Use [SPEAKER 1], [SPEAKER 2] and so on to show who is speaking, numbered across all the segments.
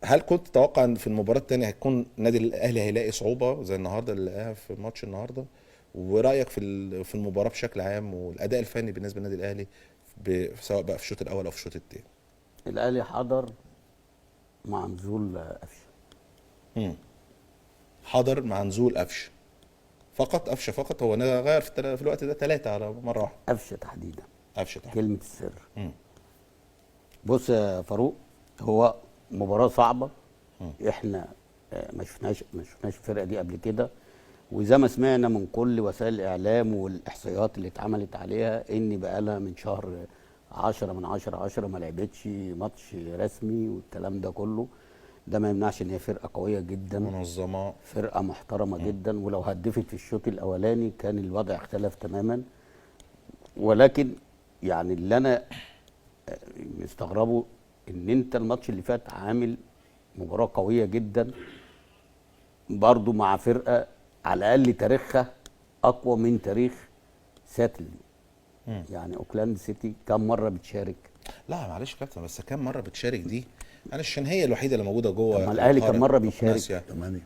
[SPEAKER 1] هل كنت تتوقع ان في المباراه الثانيه هيكون النادي الاهلي هيلاقي صعوبه زي النهارده اللي لقاها في ماتش النهارده؟ ورايك في في المباراه بشكل عام والاداء الفني بالنسبه للنادي الاهلي سواء بقى في الشوط الاول او في الشوط الثاني؟
[SPEAKER 2] الاهلي حضر مع نزول قفشه.
[SPEAKER 1] حضر مع نزول قفشه فقط. قفشه فقط هو غير في الوقت ده 3 على مره واحده.
[SPEAKER 2] قفشه تحديدا.
[SPEAKER 1] قفشه تحديدا
[SPEAKER 2] كلمه السر. بص يا فاروق، هو مباراه صعبه. احنا ما شفناش الفرقه دي قبل كده، وزي ما سمعنا من كل وسائل الاعلام والاحصائيات اللي اتعملت عليها ان بقى لها من شهر 10/10 ما لعبتش ماتش رسمي والكلام ده كله. ده ما يمنعش ان هي فرقه قويه جدا،
[SPEAKER 1] منظمه،
[SPEAKER 2] فرقه محترمه جدا، ولو هدفت في الشوط الاولاني كان الوضع اختلف تماما. ولكن يعني اللي انا مستغربه ان انت الماتش اللي فات عامل مباراه قويه جدا برضو مع فرقه على الاقل تاريخها اقوى من تاريخ ساتل. يعني اوكلاند سيتي كم مره بتشارك؟
[SPEAKER 1] لا معلش يا كابتن، بس كم مره بتشارك دي؟ معلش عشان هي الوحيده اللي موجوده جوه.
[SPEAKER 2] اما الاهلي كم مره بيشارك؟
[SPEAKER 3] 8.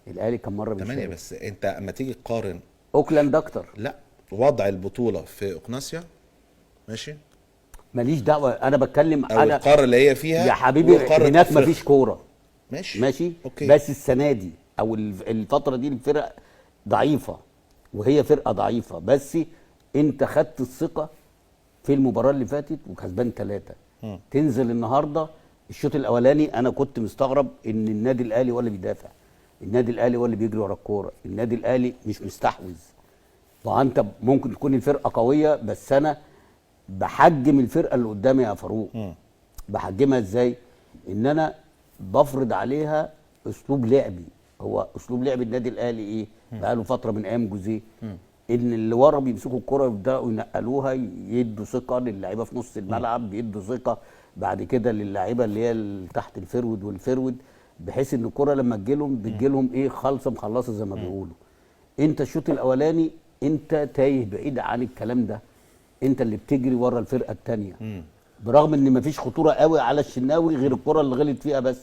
[SPEAKER 2] الاهلي كم مره بيشارك؟
[SPEAKER 1] 8. بس انت اما تيجي تقارن
[SPEAKER 2] اوكلاند اكتر.
[SPEAKER 1] لا، وضع البطوله في اوكناسيا ماشي،
[SPEAKER 2] ماليش دعوه، انا بتكلم
[SPEAKER 1] او
[SPEAKER 2] على
[SPEAKER 1] القاره اللي هي فيها
[SPEAKER 2] يا حبيبي. هناك مفيش كوره
[SPEAKER 1] ماشي
[SPEAKER 2] أوكي. بس السنه دي او الفتره دي الفرق ضعيفه، وهي فرقه ضعيفه، بس انت خدت الثقه في المباراه اللي فاتت وكسبان 3. تنزل النهارده الشوط الاولاني انا كنت مستغرب ان النادي الاهلي هو اللي بيدافع، النادي الاهلي هو اللي بيجري ورا الكوره، النادي الاهلي مش مستحوذ. وانت ممكن تكون الفرقه قويه، بس انا بحجم الفرقه اللي قدامي يا فاروق. بحجمها ازاي؟ ان انا بفرض عليها اسلوب لعبي. هو اسلوب لعب النادي الاهلي ايه؟ بقاله فتره من ايام جوزيه، ان اللي ورا بيمسكوا الكره ويبداوا ينقلوها، يدوا ثقه للاعيبه في نص الملعب، بيدوا ثقه بعد كده للاعيبه اللي هي تحت الفرود والفرود، بحيث ان الكره لما تجيلهم بتجيلهم ايه؟ خالصه مخلصه زي ما بيقولوا. انت الشوط الاولاني انت تايه بعيد عن الكلام ده، انت اللي بتجري ورا الفرقه الثانيه، برغم ان مفيش خطوره قوي على الشناوي غير الكره اللي غلط فيها بس،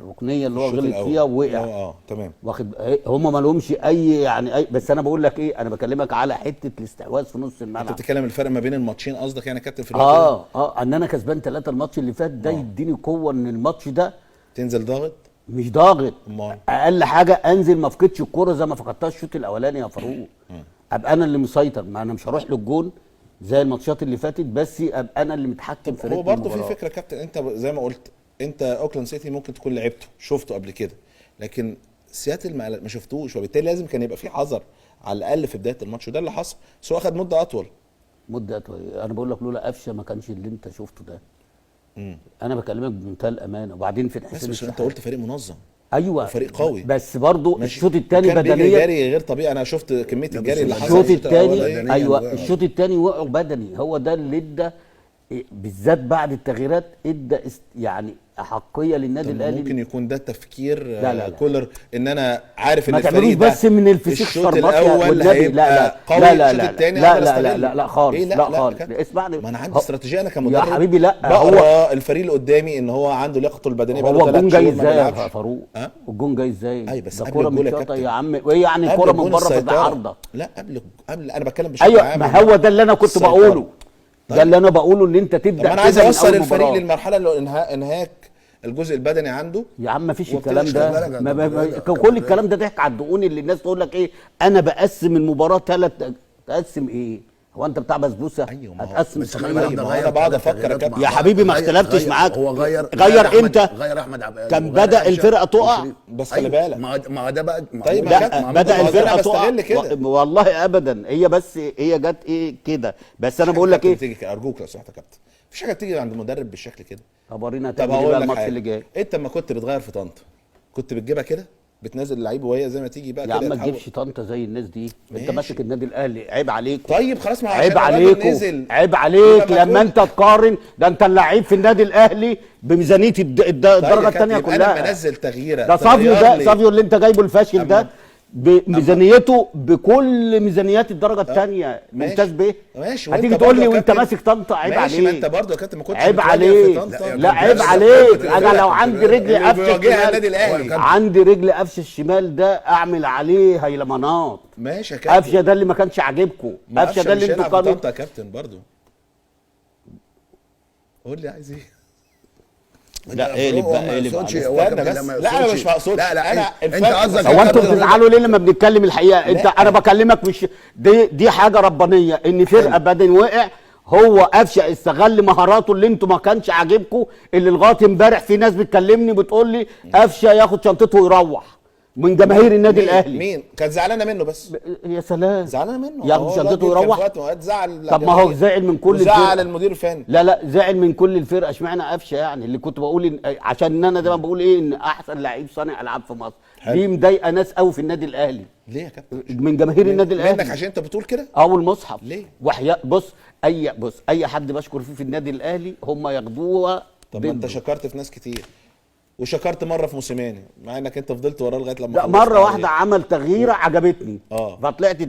[SPEAKER 2] الركنيه اللي هو غلط فيها ووقع.
[SPEAKER 1] تمام.
[SPEAKER 2] واخد هم ما لهمش اي يعني اي، بس انا بقول لك ايه، انا بكلمك على حته الاستحواذ في نص الملعب.
[SPEAKER 1] انت بتتكلم الفرق ما بين الماتشين قصدك يعني يا كابتن في الوقت
[SPEAKER 2] ان انا كسبان 3 الماتش اللي فات ده يديني قوه ان الماتش ده
[SPEAKER 1] تنزل ضاغط.
[SPEAKER 2] مش ضاغط،
[SPEAKER 1] امال
[SPEAKER 2] اقل حاجه انزل ما افقدش الكوره زي ما فقدتها الشوط الاولاني يا فاروق. ابقى انا اللي مسيطر، ما انا مش هروح للجون زي الماتشات اللي فاتت، بس ابقى انا اللي متحكم في رتم
[SPEAKER 1] المباراه. هو برضه
[SPEAKER 2] المباراه.
[SPEAKER 1] في فكره كابتن، انت زي ما قلت انت اوكلاند سيتي ممكن تكون لعبته شفته قبل كده، لكن سياتل ما شفتوش، وبالتالي لازم كان يبقى في حذر على الاقل في بدايه الماتش، وده اللي حصل، بس هو اخد مده اطول.
[SPEAKER 2] انا بقول لك لولا قفشه ما كانش اللي انت شفته ده. انا بكلمك بمنتهى الامانه. وبعدين في الحساب
[SPEAKER 1] بس انت قلت فريق منظم.
[SPEAKER 2] ايوه
[SPEAKER 1] فريق قوي،
[SPEAKER 2] بس برضه الشوط الثاني
[SPEAKER 1] كان
[SPEAKER 2] بدنيا
[SPEAKER 1] جري غير طبيعي. انا شفت كميه الجري اللي حصل
[SPEAKER 2] الشوط الثاني. ايوه الشوط الثاني وقعوا بدني، هو ده اللي ادى بالذات بعد التغييرات ادى يعني احقيه للنادي الاهلي.
[SPEAKER 1] ممكن يكون ده تفكير
[SPEAKER 2] لا.
[SPEAKER 1] كولر، ان انا عارف ان
[SPEAKER 2] الفريق ده بس من الفسيخ
[SPEAKER 1] الشوط الاول هيبقى قوي، الشوط الثاني
[SPEAKER 2] لا خالص.
[SPEAKER 1] إيه؟
[SPEAKER 2] لا خالص. اسمعني،
[SPEAKER 1] ما انا عندي استراتيجيه انا كمدرب
[SPEAKER 2] يا حبيبي. لا
[SPEAKER 1] بقرا الفريق اللي قدامي ان هو عنده لياقته البدنيه بقاله 3 شهور.
[SPEAKER 2] هو الجون جاي ازاي يا فاروق؟ الجون جاي ازاي؟
[SPEAKER 1] اي بس
[SPEAKER 2] ده كوره من شاطئ يا عم، وايه يعني
[SPEAKER 1] قبل
[SPEAKER 2] كوره من بره في العارضه؟
[SPEAKER 1] لا قبل انا بتكلم بشكل عام.
[SPEAKER 2] ايوه، ما هو ده اللي انا كنت بقوله. ده اللي انا بقوله، ان انت تبدا.
[SPEAKER 1] انا عايز اوصل الفريق للمرحله اللي انهاك الجزء البدني عنده.
[SPEAKER 2] يا عم مفيش الكلام ده. كل الكلام ده ضحك على الدقون، اللي الناس تقول لك ايه، انا بقسم المباراه 3. تقسم ايه؟ هو انت بتاع بسبوسه؟
[SPEAKER 1] ايوه
[SPEAKER 2] هتقسم
[SPEAKER 1] انا بقعد افكر يا كابتن
[SPEAKER 2] يا حبيبي، ما اختلفتش معاك.
[SPEAKER 3] هو
[SPEAKER 2] غير امتى؟
[SPEAKER 3] غير احمد عبد
[SPEAKER 2] كان بدا الفرقه تقع،
[SPEAKER 1] بس خلي بالك.
[SPEAKER 3] ما ده بقى.
[SPEAKER 1] طيب
[SPEAKER 2] لا، بدا الفرقه تقع
[SPEAKER 1] كده.
[SPEAKER 2] والله ابدا. هي بس هي جت ايه كده، بس انا بقول لك ايه،
[SPEAKER 1] ارجوك لو سمحت يا كابتن، مفيش حاجه بتيجي عند المدرب بالشكل كده.
[SPEAKER 2] طب ورينا هتعمل ايه بقى الماتش اللي جاي.
[SPEAKER 1] انت لما كنت بتغير في طنطا كنت بتجيبها كده، بتنزل اللعيبه وهي زي ما تيجي بقى
[SPEAKER 2] كده. يا عم ما تجيبش طنطا زي الناس دي. انت ماسك النادي الاهلي، عيب عليك.
[SPEAKER 1] طيب خلاص، ما
[SPEAKER 2] عيب عليك. عيب عليك لما انت تقارن. ده انت اللعيب في النادي الاهلي بميزانيه الدرجه الثانيه كلها.
[SPEAKER 1] انا منزل تغييره.
[SPEAKER 2] ده صافيو اللي انت جايبه الفاشل ده بميزانيته بكل ميزانيات الدرجه الثانيه
[SPEAKER 1] ماشي.
[SPEAKER 2] ممتاز بيه.
[SPEAKER 1] ماشي،
[SPEAKER 2] هتيجي
[SPEAKER 1] وانت
[SPEAKER 2] تقول لي
[SPEAKER 1] برضه يا
[SPEAKER 2] وانت
[SPEAKER 1] كابتن-
[SPEAKER 2] ماسك طنطا عيب
[SPEAKER 1] ماشي،
[SPEAKER 2] عليك.
[SPEAKER 1] ما انت برضه يا كابتن ما كنتش
[SPEAKER 2] عيب
[SPEAKER 1] بتواجه
[SPEAKER 2] عليك.
[SPEAKER 1] في طنطا.
[SPEAKER 2] لا عيب
[SPEAKER 3] بس-
[SPEAKER 2] عليك.
[SPEAKER 3] بس-
[SPEAKER 2] انا لو عندي رجل
[SPEAKER 1] اللي
[SPEAKER 2] قفش
[SPEAKER 1] بيواجهها النادي
[SPEAKER 2] الشمال،
[SPEAKER 1] الاهلي.
[SPEAKER 3] كابتن.
[SPEAKER 2] عندي رجل قفش الشمال ده اعمل عليه هيلمانات.
[SPEAKER 1] ماشي يا كابتن.
[SPEAKER 2] قفشه ده اللي ما كانش عاجبكم،
[SPEAKER 1] ما
[SPEAKER 2] قفشه ده اللي
[SPEAKER 1] مش
[SPEAKER 2] انتوا
[SPEAKER 1] هيلعب في
[SPEAKER 2] كانوا
[SPEAKER 1] طنطا يا كابتن برضه. قول لي عايز ايه؟
[SPEAKER 2] لا اقلب بقى اقلب عليه.
[SPEAKER 1] استنى بس. لا انا مش مقصود.
[SPEAKER 3] لا لا
[SPEAKER 1] انا
[SPEAKER 3] انت
[SPEAKER 1] الفرق
[SPEAKER 3] قصدك
[SPEAKER 1] بس-
[SPEAKER 2] هو انتوا
[SPEAKER 3] كابتن
[SPEAKER 2] بتزعلوا ليه لما بنتكلم الحقيقه؟ انت انا بكلمك مش دي حاجه ربانيه ان فرقه بدن وقع. هو قفشه استغل مهاراته اللي انتوا ما كانش عاجبكم، اللي لغايه امبارح في ناس بتكلمني بتقول لي قفشه ياخد شنطته ويروح من جماهير النادي الاهلي.
[SPEAKER 1] مين كانت زعلانه منه؟ بس
[SPEAKER 2] يا سلام،
[SPEAKER 1] زعلانه منه.
[SPEAKER 2] ياخد
[SPEAKER 1] هو
[SPEAKER 2] شنطته
[SPEAKER 1] الراجل كان
[SPEAKER 2] ويروح.
[SPEAKER 1] في وقت من الأوقات زعل.
[SPEAKER 2] طب ما هو زعل من كل
[SPEAKER 1] زعل
[SPEAKER 2] الفرقة.
[SPEAKER 1] المدير الفني.
[SPEAKER 2] لا زعل من كل الفرقه، اشمعنى قفشه يعني اللي كنت بقول عشان انا دايما بقول ايه ان احسن لعيب صانع العاب في مصر. دي مضايقه ناس قوي في النادي الاهلي
[SPEAKER 1] ليه يا كابتن؟
[SPEAKER 2] من جماهير النادي الاهلي
[SPEAKER 1] منك عشان انت بتقول كده؟
[SPEAKER 2] او المصحف.
[SPEAKER 1] ليه؟
[SPEAKER 2] وحياء بص اي حد بشكر فيه في النادي الاهلي هم ياخدوها.
[SPEAKER 1] طب ما انت
[SPEAKER 2] ضده.
[SPEAKER 1] شكرت في ناس كتير، وشكرت مره في موسيماني مع انك انت فضلت وراه لغايه لما
[SPEAKER 2] لا
[SPEAKER 1] خلصت
[SPEAKER 2] مره
[SPEAKER 1] عليه.
[SPEAKER 2] واحده عمل تغييره عجبتني
[SPEAKER 1] اه.
[SPEAKER 2] فطلعت اديته